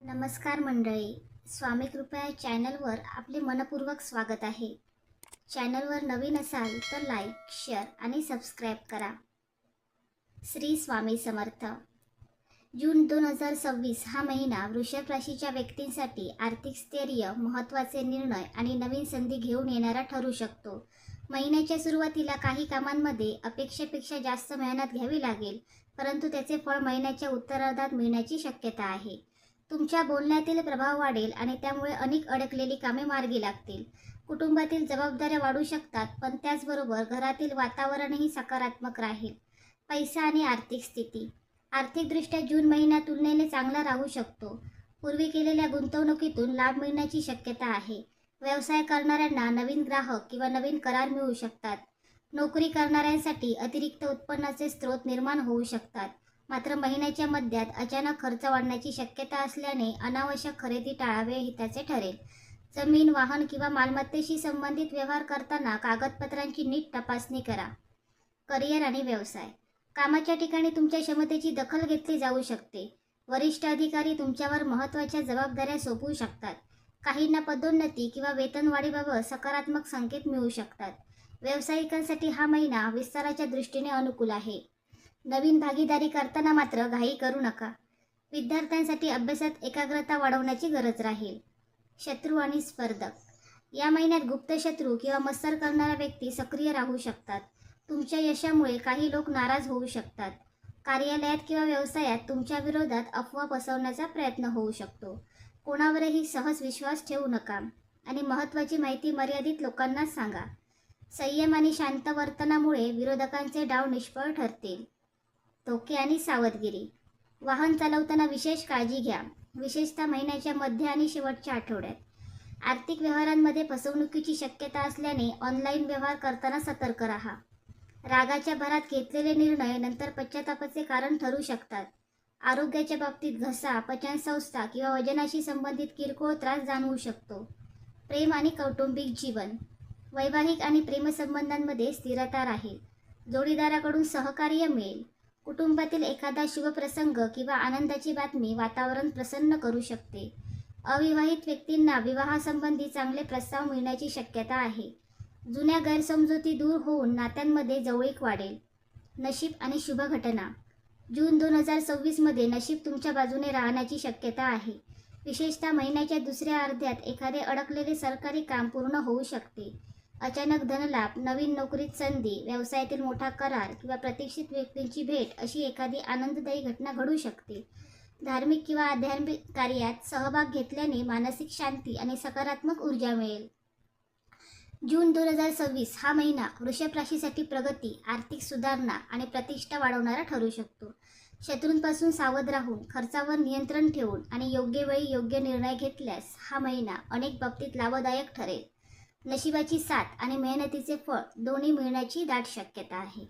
नमस्कार मंडळी, स्वामी कृपा या चॅनलवर आपले मनपूर्वक स्वागत आहे. चॅनलवर नवीन असाल तर लाईक, शेअर आणि सबस्क्राईब करा. श्री स्वामी समर्थ. जून 2026 हा महिना वृषभ राशीच्या व्यक्तींसाठी आर्थिक स्थैर्य, महत्त्वाचे निर्णय आणि नवीन संधी घेऊन येणारा ठरू शकतो. महिन्याच्या सुरुवातीला काही कामांमध्ये अपेक्षेपेक्षा जास्त मेहनत घ्यावी लागेल, परंतु त्याचे फळ महिन्याच्या उत्तरार्धात मिळण्याची शक्यता आहे. तुमच्या बोलण्यातील प्रभाव वाढेल आणि त्यामुळे अनेक अडकलेली कामे मार्गी लागतील. कुटुंबातील जबाबदाऱ्या वाढू शकतात, पण त्याचबरोबर घरातील वातावरणही सकारात्मक राहील. पैसा आणि आर्थिक स्थिती. आर्थिकदृष्ट्या जून महिना तुलनेने चांगला राहू शकतो. पूर्वी केलेल्या गुंतवणुकीतून लाभ मिळण्याची शक्यता आहे. व्यवसाय करणाऱ्यांना नवीन ग्राहक किंवा नवीन करार मिळू शकतात. नोकरी करणाऱ्यांसाठी अतिरिक्त उत्पन्नाचे स्रोत निर्माण होऊ शकतात. मात्र महिन्याच्या मध्यात अचानक खर्च वाढण्याची शक्यता असल्याने अनावश्यक खरेदी टाळावे हिताचे ठरेल. जमीन, वाहन किंवा मालमत्तेशी संबंधित व्यवहार करताना कागदपत्रांची नीट तपासणी करा. करिअर आणि व्यवसाय. कामाच्या ठिकाणी तुमच्या क्षमतेची दखल घेतली जाऊ शकते. वरिष्ठ अधिकारी तुमच्यावर महत्त्वाच्या जबाबदाऱ्या सोपवू शकतात. काहींना पदोन्नती किंवा वेतनवाढीबाबत सकारात्मक संकेत मिळू शकतात. व्यावसायिकांसाठी हा महिना विस्ताराच्या दृष्टीने अनुकूल आहे. नवीन भागीदारी करताना मात्र घाई करू नका. विद्यार्थ्यांसाठी अभ्यासात एकाग्रता वाढवण्याची गरज राहील. शत्रू आणि स्पर्धक. या महिन्यात गुप्त शत्रू किंवा मत्सर करणाऱ्या व्यक्ती सक्रिय राहू शकतात. तुमच्या यशामुळे काही लोक नाराज होऊ शकतात. कार्यालयात किंवा व्यवसायात तुमच्या विरोधात अफवा पसरवण्याचा प्रयत्न होऊ शकतो. कोणावरही सहज विश्वास ठेवू नका आणि महत्त्वाची माहिती मर्यादित लोकांनाच सांगा. संयम आणि शांत वर्तनामुळे विरोधकांचे डाव निष्फळ ठरतील. धोके आणि सावधगिरी. वाहन चालवताना विशेष काळजी घ्या, विशेषतः महिन्याच्या मध्य आणि शेवटच्या आठवड्यात. आर्थिक व्यवहारांमध्ये फसवणुकीची शक्यता असल्याने ऑनलाईन व्यवहार करताना सतर्क राहा. रागाच्या भरात घेतलेले निर्णय नंतर पश्चातापाचे कारण ठरू शकतात. आरोग्याच्या बाबतीत घसा, पचनसंस्था किंवा वजनाशी संबंधित किरकोळ त्रास जाणवू शकतो. प्रेम आणि कौटुंबिक जीवन. वैवाहिक आणि प्रेमसंबंधांमध्ये स्थिरता राहील. जोडीदाराकडून सहकार्य मिळेल. कुटुंबातील एखादा शुभप्रसंग किंवा आनंदाची बातमी वातावरण प्रसन्न करू शकते. अविवाहित व्यक्तींना विवाहासंबंधी चांगले प्रस्ताव मिळण्याची शक्यता आहे. जुन्या गैरसमजुती दूर होऊन नात्यांमध्ये जवळीक वाढेल. नशीब आणि शुभ घटना. जून 2026 मध्ये नशीब तुमच्या बाजूने राहण्याची शक्यता आहे. विशेषतः महिन्याच्या दुसऱ्या अर्ध्यात एखादे अडकलेले सरकारी काम पूर्ण होऊ शकते. अचानक धनलाभ, नवीन नोकरीत संधी, व्यवसायातील मोठा करार किंवा प्रतीक्षित व्यक्तींची भेट अशी एखादी आनंददायी घटना घडू शकते. धार्मिक किंवा आध्यात्मिक कार्यात सहभाग घेतल्याने मानसिक शांती आणि सकारात्मक ऊर्जा मिळेल. जून 2026 हा महिना वृषभ राशीसाठी प्रगती, आर्थिक सुधारणा आणि प्रतिष्ठा वाढवणारा ठरू शकतो. शत्रूंपासून सावध राहून, खर्चावर नियंत्रण ठेवून आणि योग्य वेळी योग्य निर्णय घेतल्यास हा महिना अनेक बाबतीत लाभदायक ठरेल. नशिबाची साथ आणि मेहनतीचे फळ दोन्ही मिळण्याची दाट शक्यता आहे.